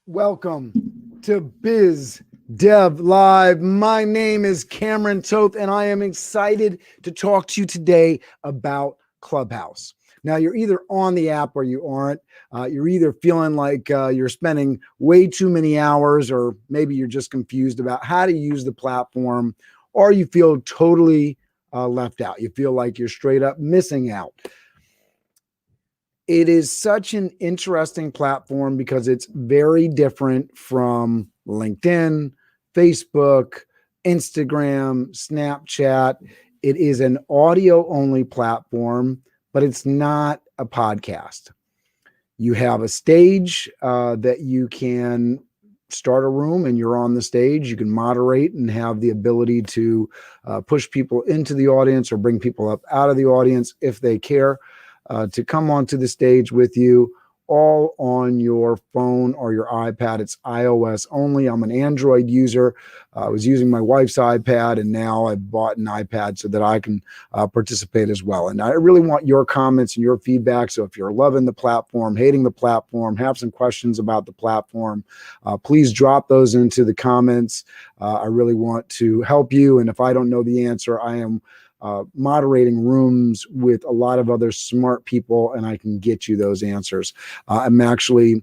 Welcome to Biz Dev Live. My name is Cameron Toth, and I am excited to talk to you today about Clubhouse. Now, you're either on the app or you aren't. You're either feeling like you're spending way too many hours, or maybe you're just confused about how to use the platform, or you feel totally left out. You feel like you're straight up missing out. It is such an interesting platform because it's very different from LinkedIn, Facebook, Instagram, Snapchat. It is an audio only platform, but it's not a podcast. You have a stage that you can start a room and you're on the stage. You can moderate and have the ability to push people into the audience or bring people up out of the audience if they care. To come onto the stage with you, all on your phone or your iPad. It's iOS only. I'm an Android user. I was using my wife's iPad, and now I bought an iPad so that I can participate as well. And I really want your comments and your feedback. So if you're loving the platform, hating the platform, have some questions about the platform, please drop those into the comments. I really want to help you. And if I don't know the answer, I am moderating rooms with a lot of other smart people, and I can get you those answers. I'm actually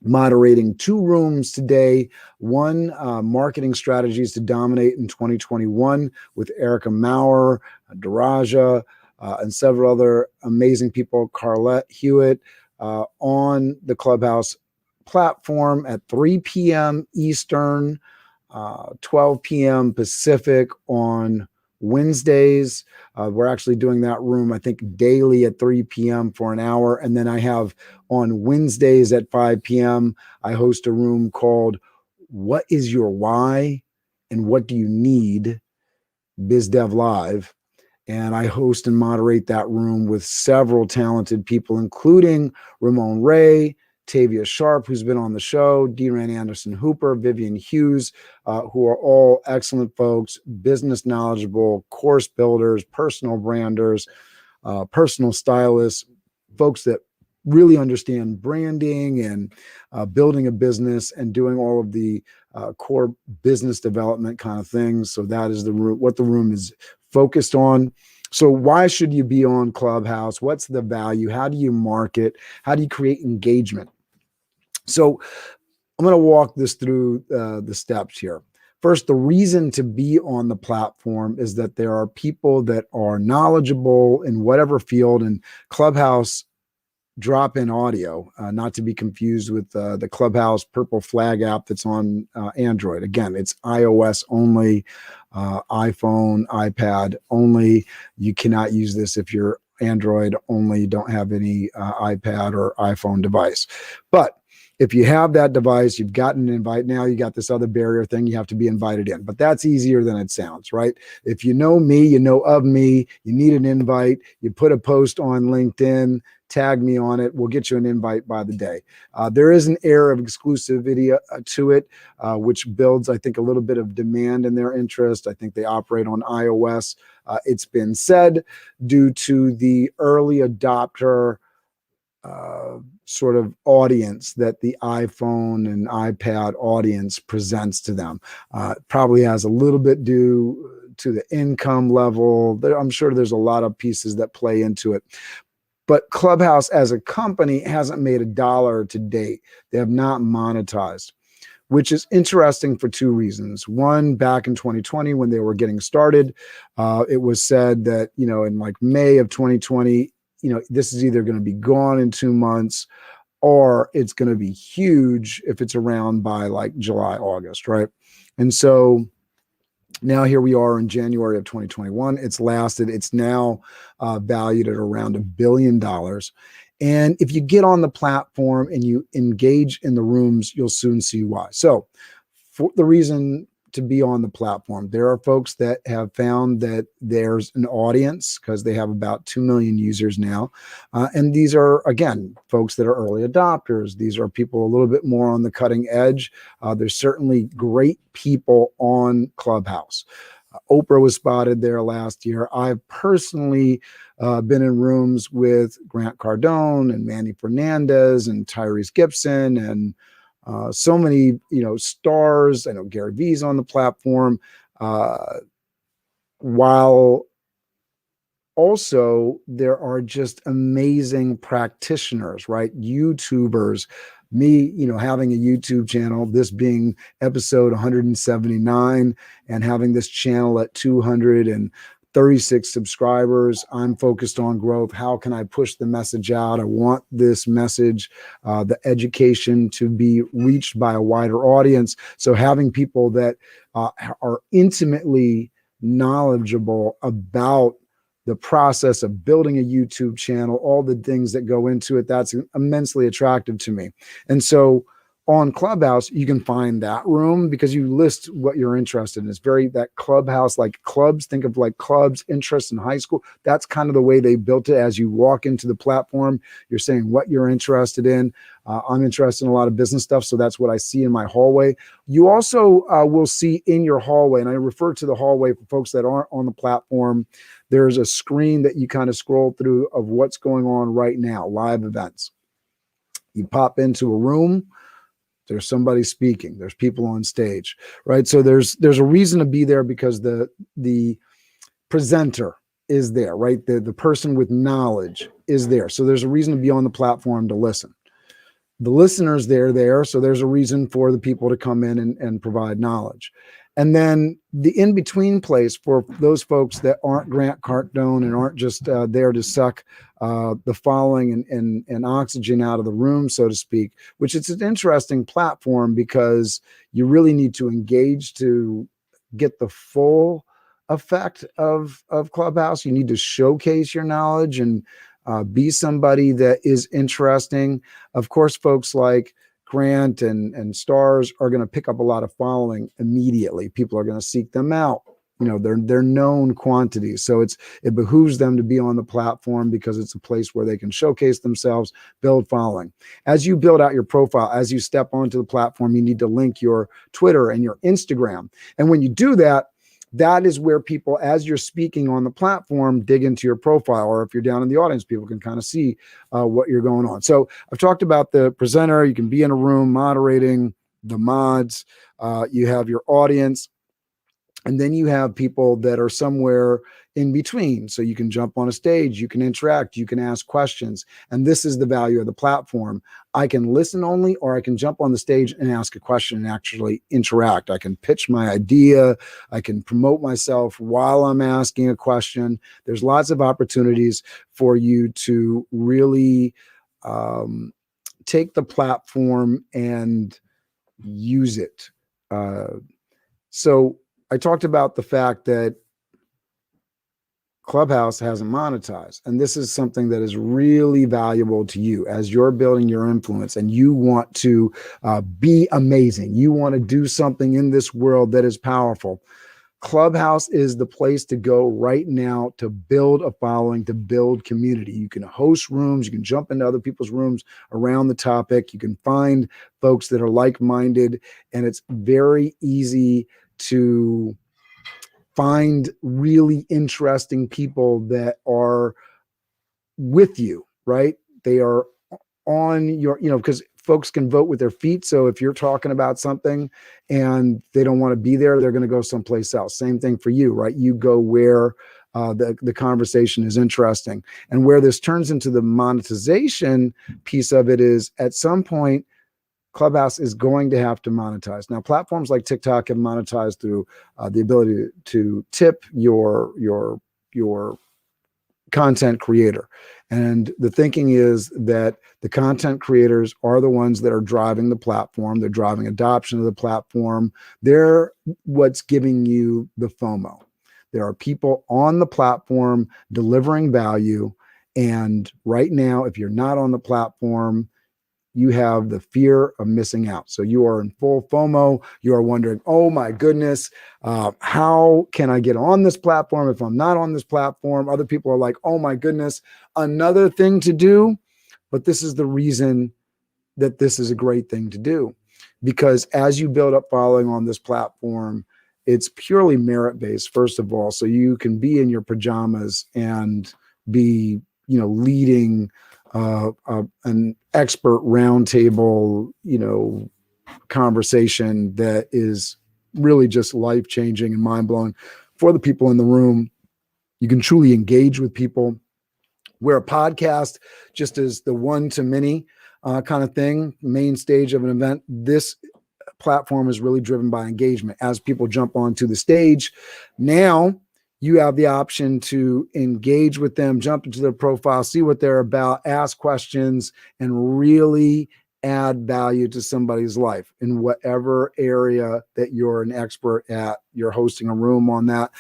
moderating 2 rooms today. One, marketing strategies to dominate in 2021 with Erica Maurer, Daraja, and several other amazing people, Carlette Hewitt, on the Clubhouse platform at 3 p.m. Eastern, 12 p.m. Pacific on Wednesdays. We're actually doing that room, I think, daily at 3 p.m. for an hour. And then I have on Wednesdays at 5 p.m., I host a room called What is Your Why and What Do You Need? Biz Dev Live. And I host and moderate that room with several talented people, including Ramon Ray, Tavia Sharp, who's been on the show, D-Ran Anderson Hooper, Vivian Hughes, who are all excellent folks, business knowledgeable, course builders, personal branders, personal stylists, folks that really understand branding and building a business and doing all of the core business development kind of things. So that is what the room is focused on. So why should you be on Clubhouse? What's the value? How do you market? How do you create engagement? So I'm going to walk this through the steps here. First, the reason to be on the platform is that there are people that are knowledgeable in whatever field, and Clubhouse drop-in audio, not to be confused with the Clubhouse purple flag app that's on Android. Again, it's iOS only, iPhone, iPad only. You cannot use this if you're Android only, you don't have any iPad or iPhone device. But if you have that device, you've gotten an invite. Now you got this other barrier thing. You have to be invited in, but that's easier than it sounds, right? If you know me, you know of me, you need an invite, you put a post on LinkedIn, tag me on it. We'll get you an invite by the day. There is an air of exclusivity to it, which builds, I think, a little bit of demand in their interest. I think they operate on iOS. It's been said, due to the early adopter sort of audience that the iPhone and iPad audience presents to them. Probably has a little bit due to the income level. I'm sure there's a lot of pieces that play into it. But Clubhouse as a company hasn't made $1 to date. They have not monetized, which is interesting for 2 reasons. One, back in 2020, when they were getting started, it was said that, in like May of 2020, this is either going to be gone in 2 months or it's going to be huge if it's around by like July, August, right? And so now here we are in January of 2021. It's lasted. It's now valued at around $1 billion. And if you get on the platform and you engage in the rooms, you'll soon see why. So for the reason to be on the platform, there are folks that have found that there's an audience because they have about 2 million users now. And these are, again, folks that are early adopters. These are people a little bit more on the cutting edge. There's certainly great people on Clubhouse. Oprah was spotted there last year. I've personally been in rooms with Grant Cardone and Manny Fernandez and Tyrese Gibson and so many, stars. I know Gary Vee's on the platform. While also there are just amazing practitioners, right? YouTubers, me, having a YouTube channel, this being episode 179 and having this channel at 236 subscribers. I'm focused on growth. How can I push the message out? I want this message, the education, to be reached by a wider audience. So having people that are intimately knowledgeable about the process of building a YouTube channel, all the things that go into it, that's immensely attractive to me. And so on Clubhouse, you can find that room because you list what you're interested in. It's very that Clubhouse, like clubs, think of like clubs, interests in high school. That's kind of the way they built it. As you walk into the platform, you're saying what you're interested in. I'm interested in a lot of business stuff, so that's what I see in my hallway. You also will see in your hallway, and I refer to the hallway for folks that aren't on the platform. There's a screen that you kind of scroll through of what's going on right now, live events. You pop into a room, there's somebody speaking, there's people on stage, right? So there's a reason to be there because the presenter is there, right? The person with knowledge is there. So there's a reason to be on the platform to listen. The listeners, they're there. So there's a reason for the people to come in and provide knowledge. And then the in-between place for those folks that aren't Grant Cardone and aren't just there to suck the following and oxygen out of the room, so to speak, which it's an interesting platform because you really need to engage to get the full effect of Clubhouse. You need to showcase your knowledge and be somebody that is interesting. Of course, folks like Grant and Stars are going to pick up a lot of following immediately. People are going to seek them out. They're known quantities. So it behooves them to be on the platform because it's a place where they can showcase themselves, build following. As you build out your profile, as you step onto the platform, you need to link your Twitter and your Instagram. And when you do that, that is where people, as you're speaking on the platform, dig into your profile. Or if you're down in the audience, people can kind of see what you're going on. So I've talked about the presenter. You can be in a room moderating, the mods. You have your audience. And then you have people that are somewhere in between. So you can jump on a stage, you can interact, you can ask questions. And this is the value of the platform. I can listen only, or I can jump on the stage and ask a question and actually interact. I can pitch my idea. I can promote myself while I'm asking a question. There's lots of opportunities for you to really take the platform and use it. So I talked about the fact that Clubhouse hasn't monetized. And this is something that is really valuable to you as you're building your influence and you want to be amazing. You want to do something in this world that is powerful. Clubhouse is the place to go right now to build a following, to build community. You can host rooms. You can jump into other people's rooms around the topic. You can find folks that are like-minded, and it's very easy to find really interesting people that are with you, right? They are on your, because folks can vote with their feet. So if you're talking about something and they don't want to be there, they're going to go someplace else. Same thing for you, right? You go where the conversation is interesting. And where this turns into the monetization piece of it is at some point, Clubhouse is going to have to monetize. Now, platforms like TikTok have monetized through the ability to tip your content creator. And the thinking is that the content creators are the ones that are driving the platform. They're driving adoption of the platform. They're what's giving you the FOMO. There are people on the platform delivering value. And right now, if you're not on the platform, you have the fear of missing out. So you are in full FOMO. You are wondering, oh my goodness, how can I get on this platform if I'm not on this platform? Other people are like, oh my goodness, another thing to do. But this is the reason that this is a great thing to do. Because as you build up following on this platform, it's purely merit-based, first of all. So you can be in your pajamas and be, leading an expert roundtable, conversation that is really just life-changing and mind-blowing for the people in the room. You can truly engage with people, where a podcast just is the one-to-many kind of thing, main stage of an event. This platform is really driven by engagement. As people jump onto the stage, now you have the option to engage with them, jump into their profile, see what they're about, ask questions, and really add value to somebody's life in whatever area that you're an expert at. You're hosting a room on that.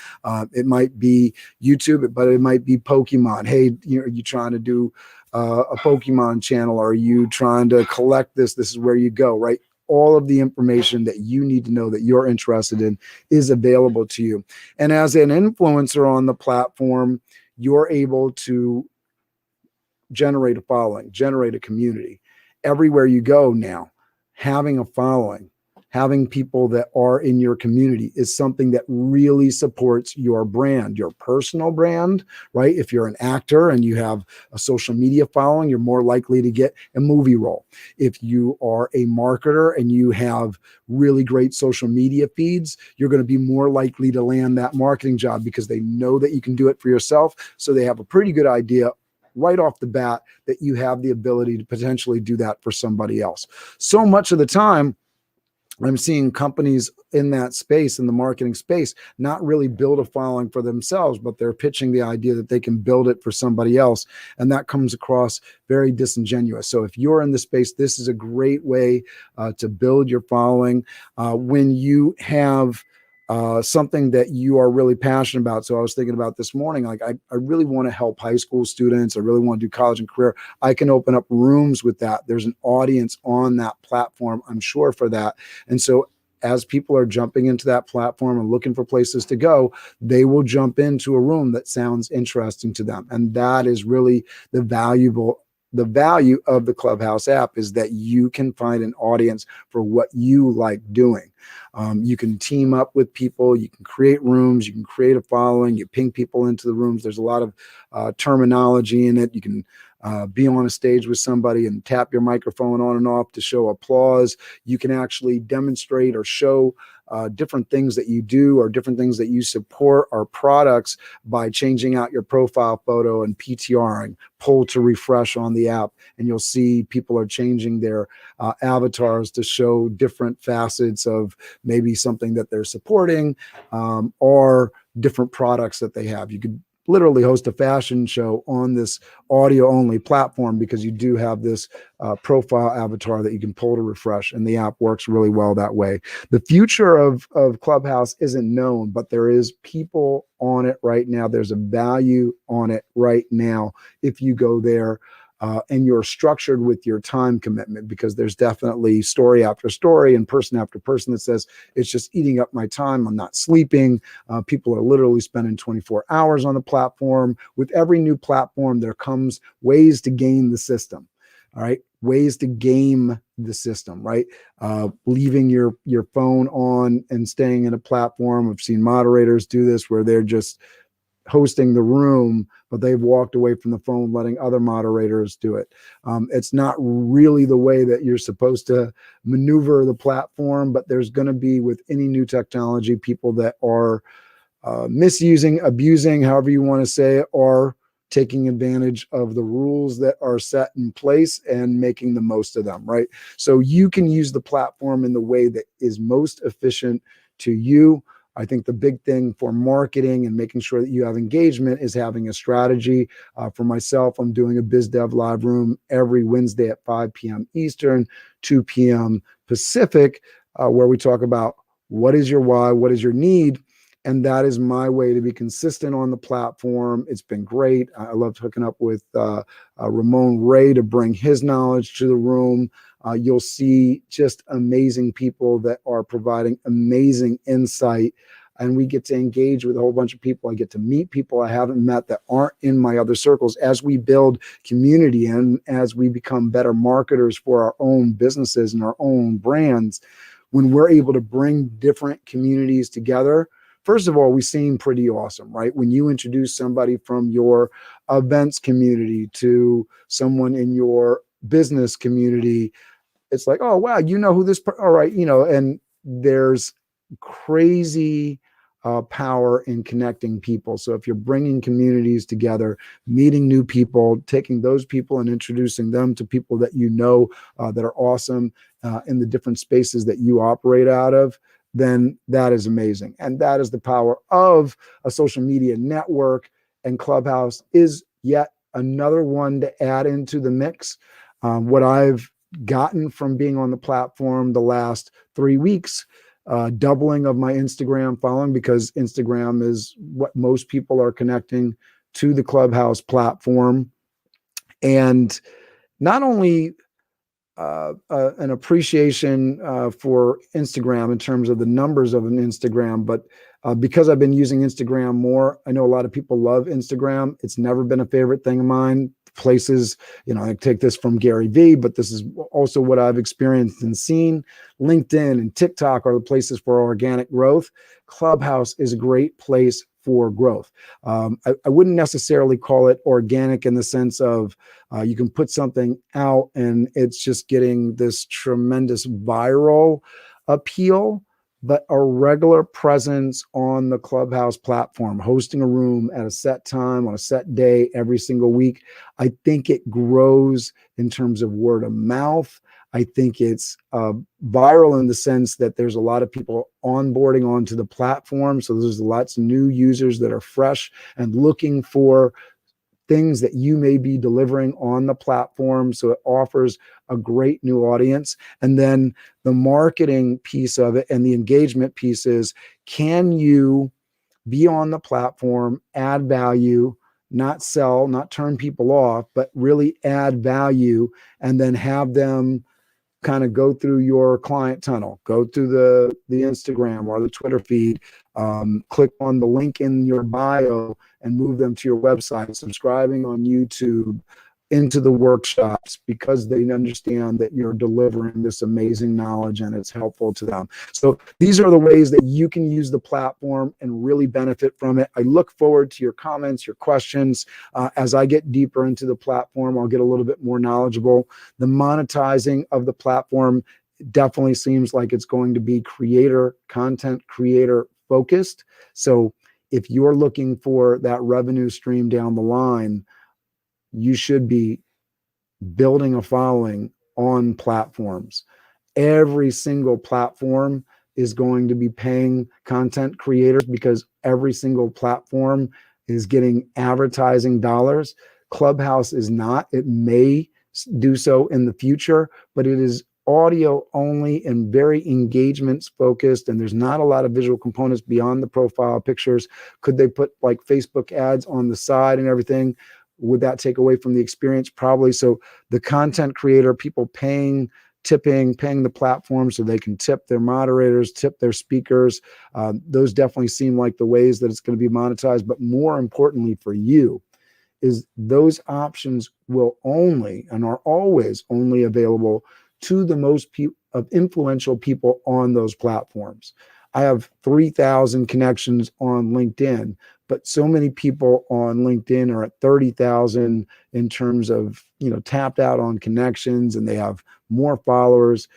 It might be YouTube, but it might be Pokemon. Hey, are you trying to do a Pokemon channel? Are you trying to collect this? This is where you go, right? All of the information that you need to know that you're interested in is available to you. And as an influencer on the platform, you're able to generate a following, generate a community. Everywhere you go now, having a following, having people that are in your community is something that really supports your brand, your personal brand, right? If you're an actor and you have a social media following, you're more likely to get a movie role. If you are a marketer and you have really great social media feeds, you're going to be more likely to land that marketing job because they know that you can do it for yourself. So they have a pretty good idea right off the bat that you have the ability to potentially do that for somebody else. So much of the time, I'm seeing companies in that space, in the marketing space, not really build a following for themselves, but they're pitching the idea that they can build it for somebody else. And that comes across very disingenuous. So if you're in the space, this is a great way to build your following. When you have something that you are really passionate about. So I was thinking about this morning, like I really want to help high school students. I really want to do college and career. I can open up rooms with that. There's an audience on that platform, I'm sure, for that. And so as people are jumping into that platform and looking for places to go, they will jump into a room that sounds interesting to them. And that is really the value of the Clubhouse app, is that you can find an audience for what you like doing. You can team up with people, you can create rooms, you can create a following, you ping people into the rooms. There's a lot of terminology in it. You can be on a stage with somebody and tap your microphone on and off to show applause. You can actually demonstrate or show different things that you do or different things that you support or products by changing out your profile photo and PTRing, pull to refresh on the app, and you'll see people are changing their avatars to show different facets of maybe something that they're supporting or different products that they have. You could literally host a fashion show on this audio only platform because you do have this profile avatar that you can pull to refresh, and the app works really well that way. The future of Clubhouse isn't known, but there is people on it right now. There's a value on it right now if you go there. And you're structured with your time commitment, because there's definitely story after story and person after person that says, it's just eating up my time. I'm not sleeping. People are literally spending 24 hours on the platform. With every new platform, there comes ways to game the system. All right. Ways to game the system, right? Leaving your phone on and staying in a platform. I've seen moderators do this where they're just hosting the room, but they've walked away from the phone, letting other moderators do it. It's not really the way that you're supposed to maneuver the platform, but there's going to be, with any new technology, people that are misusing, abusing, however you want to say it, or taking advantage of the rules that are set in place and making the most of them, right? So you can use the platform in the way that is most efficient to you. I think the big thing for marketing and making sure that you have engagement is having a strategy. For myself, I'm doing a Biz Dev Live room every Wednesday at 5 p.m. Eastern, 2 p.m. Pacific, where we talk about what is your why, what is your need. And that is my way to be consistent on the platform. It's been great. I loved hooking up with Ramon Ray to bring his knowledge to the room. You'll see just amazing people that are providing amazing insight, and we get to engage with a whole bunch of people. I get to meet people I haven't met that aren't in my other circles as we build community and as we become better marketers for our own businesses and our own brands. When we're able to bring different communities together, first of all, we seem pretty awesome, right? When you introduce somebody from your events community to someone in your business community, it's like, oh, wow, you know who this, all right, and there's crazy power in connecting people. So if you're bringing communities together, meeting new people, taking those people and introducing them to people that that are awesome in the different spaces that you operate out of, then that is amazing. And that is the power of a social media network. And Clubhouse is yet another one to add into the mix. What I've gotten from being on the platform the last 3 weeks, doubling of my Instagram following, because Instagram is what most people are connecting to the Clubhouse platform. And not only an appreciation for Instagram in terms of the numbers of an Instagram, but because I've been using Instagram more, I know a lot of people love Instagram. It's never been a favorite thing of mine. Places, I take this from Gary Vee, but this is also what I've experienced and seen. LinkedIn and TikTok are the places for organic growth. Clubhouse is a great place for growth. I wouldn't necessarily call it organic in the sense of you can put something out and it's just getting this tremendous viral appeal, but a regular presence on the Clubhouse platform, hosting a room at a set time on a set day every single week. I think it grows in terms of word of mouth. I think it's viral in the sense that there's a lot of people onboarding onto the platform. So there's lots of new users that are fresh and looking for things that you may be delivering on the platform. So it offers a great new audience. And then the marketing piece of it and the engagement piece is, can you be on the platform, add value, not sell, not turn people off, but really add value, and then have them kind of go through your client tunnel, go through the Instagram or the Twitter feed, click on the link in your bio and move them to your website, subscribing on YouTube, into the workshops, because they understand that you're delivering this amazing knowledge and it's helpful to them. So these are the ways that you can use the platform and really benefit from it. I look forward to your comments, your questions. As I get deeper into the platform, I'll get a little bit more knowledgeable. The monetizing of the platform definitely seems like it's going to be content creator focused. So if you're looking for that revenue stream down the line, you should be building a following on platforms. Every single platform is going to be paying content creators because every single platform is getting advertising dollars. Clubhouse is not. It may do so in the future, but it is audio only and very engagements focused, and there's not a lot of visual components beyond the profile pictures. Could they put like Facebook ads on the side and everything? Would that take away from the experience? Probably. So the content creator, people paying the platform so they can tip their moderators, tip their speakers. Those definitely seem like the ways that it's going to be monetized. But more importantly for you is those options will only and are always only available to the most influential people on those platforms. I have 3,000 connections on LinkedIn, but so many people on LinkedIn are at 30,000 in terms of, tapped out on connections, and they have more followers.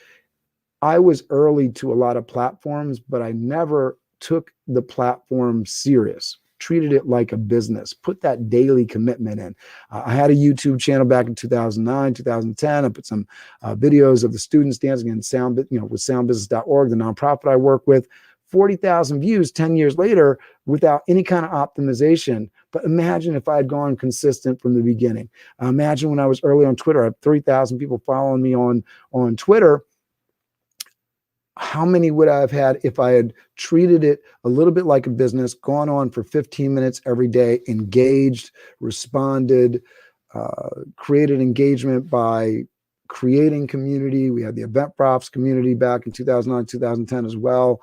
I was early to a lot of platforms, but I never took the platform serious, treated it like a business, put that daily commitment in. I had a YouTube channel back in 2009, 2010. I put some videos of the students dancing in sound, with soundbusiness.org, the nonprofit I work with. 40,000 views 10 years later without any kind of optimization. But imagine if I had gone consistent from the beginning. Imagine when I was early on Twitter, I have 3,000 people following me on Twitter. How many would I have had if I had treated it a little bit like a business, gone on for 15 minutes every day, engaged, responded, created engagement by creating community? We had the Event Profs community back in 2009, 2010 as well.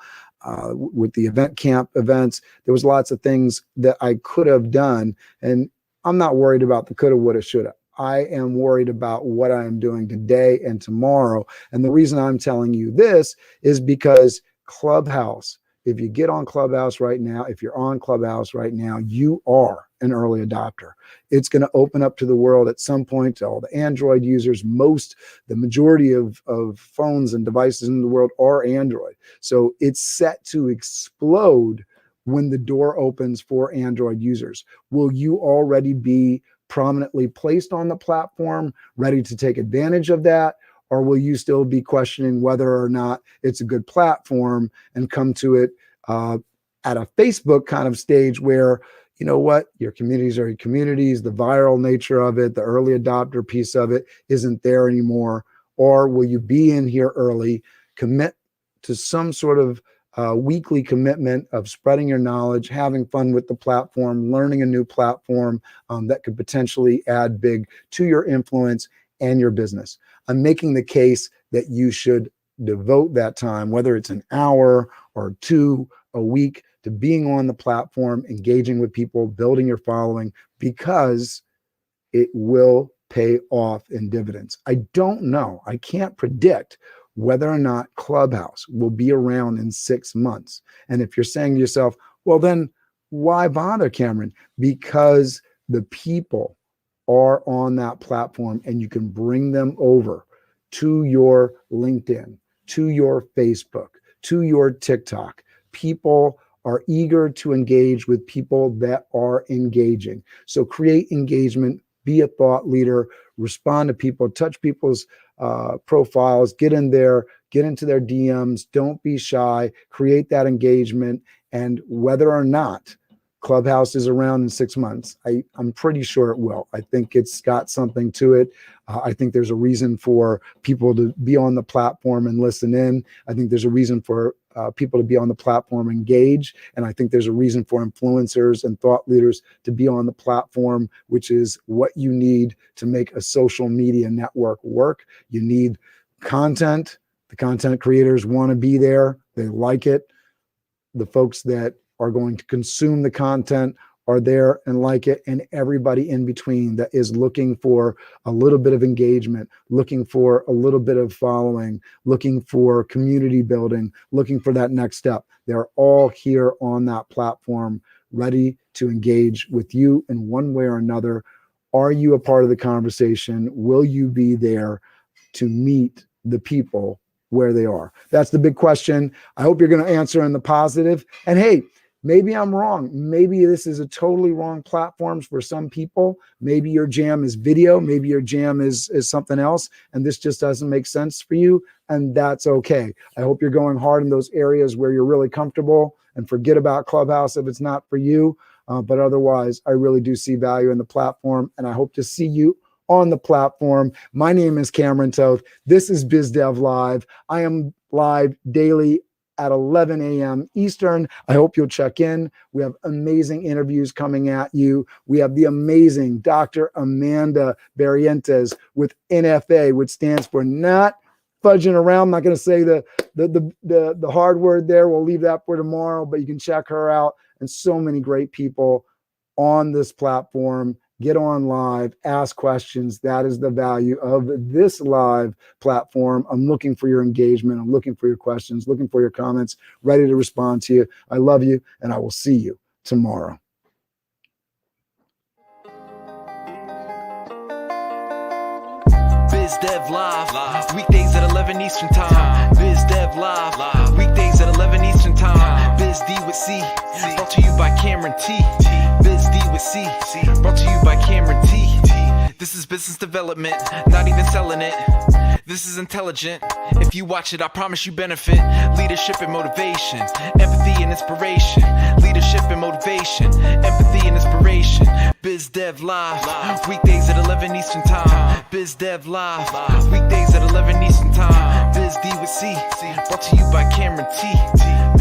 With the event camp events, there was lots of things that I could have done. And I'm not worried about the coulda, woulda, shoulda. I am worried about what I am doing today and tomorrow. And the reason I'm telling you this is because Clubhouse if you get on Clubhouse right now, if you're on Clubhouse right now, you are an early adopter. It's going to open up to the world at some point, to all the Android users. The majority of phones and devices in the world are Android. So it's set to explode when the door opens for Android users. Will you already be prominently placed on the platform, ready to take advantage of that? Or will you still be questioning whether or not it's a good platform and come to it at a Facebook kind of stage where, you know what, your communities are your communities, the viral nature of it, the early adopter piece of it isn't there anymore? Or will you be in here early, commit to some sort of weekly commitment of spreading your knowledge, having fun with the platform, learning a new platform that could potentially add big to your influence and your business? I'm making the case that you should devote that time, whether it's an hour or two a week, to being on the platform, engaging with people, building your following, because it will pay off in dividends. I don't know. I can't predict whether or not Clubhouse will be around in 6 months. And if you're saying to yourself, well, then why bother, Cameron? Because the people are on that platform, and you can bring them over to your LinkedIn, to your Facebook, to your TikTok. People are eager to engage with people that are engaging. So create engagement, be a thought leader, respond to people, touch people's profiles, get in there, get into their DMs, don't be shy, create that engagement. And whether or not Clubhouse is around in 6 months, I'm pretty sure it will. I think it's got something to it. I think there's a reason for people to be on the platform and listen in. I think there's a reason for people to be on the platform, engage. And I think there's a reason for influencers and thought leaders to be on the platform, which is what you need to make a social media network work. You need content. The content creators want to be there. They like it. The folks that are going to consume the content are there and like it, and everybody in between that is looking for a little bit of engagement, looking for a little bit of following, looking for community building, looking for that next step. They're all here on that platform, ready to engage with you in one way or another. Are you a part of the conversation? Will you be there to meet the people where they are? That's the big question. I hope you're going to answer in the positive. And hey, maybe I'm wrong. Maybe this is a totally wrong platform for some people. Maybe your jam is video. Maybe your jam is something else, and this just doesn't make sense for you, and that's okay. I hope you're going hard in those areas where you're really comfortable, and forget about Clubhouse if it's not for you. But otherwise, I really do see value in the platform, and I hope to see you on the platform. My name is Cameron Toth. This is BizDev Live. I am live daily at 11 a.m. Eastern. I hope you'll check in. We have amazing interviews coming at you. We have the amazing Dr. Amanda Barrientos with NFA, which stands for Not Fudging Around. I'm not going to say the hard word there. We'll leave that for tomorrow, but you can check her out. And so many great people on this platform. Get on live, ask questions. That is the value of this live platform. I'm looking for your engagement. I'm looking for your questions, looking for your comments, ready to respond to you. I love you, and I will see you tomorrow. BizDev Live, weekdays at 11 Eastern Time. BizDev Live, weekdays at 11 Eastern Time. BizD with C, brought to you by Cameron T. BizD with C, brought to you by Cameron T. This is business development, not even selling it. This is intelligent. If you watch it, I promise you benefit. Leadership and motivation, empathy and inspiration. Leadership and motivation, empathy and inspiration. BizDev Live, weekdays at 11 Eastern Time. BizDev Live, weekdays at 11 Eastern Time. BizD with C, brought to you by Cameron T.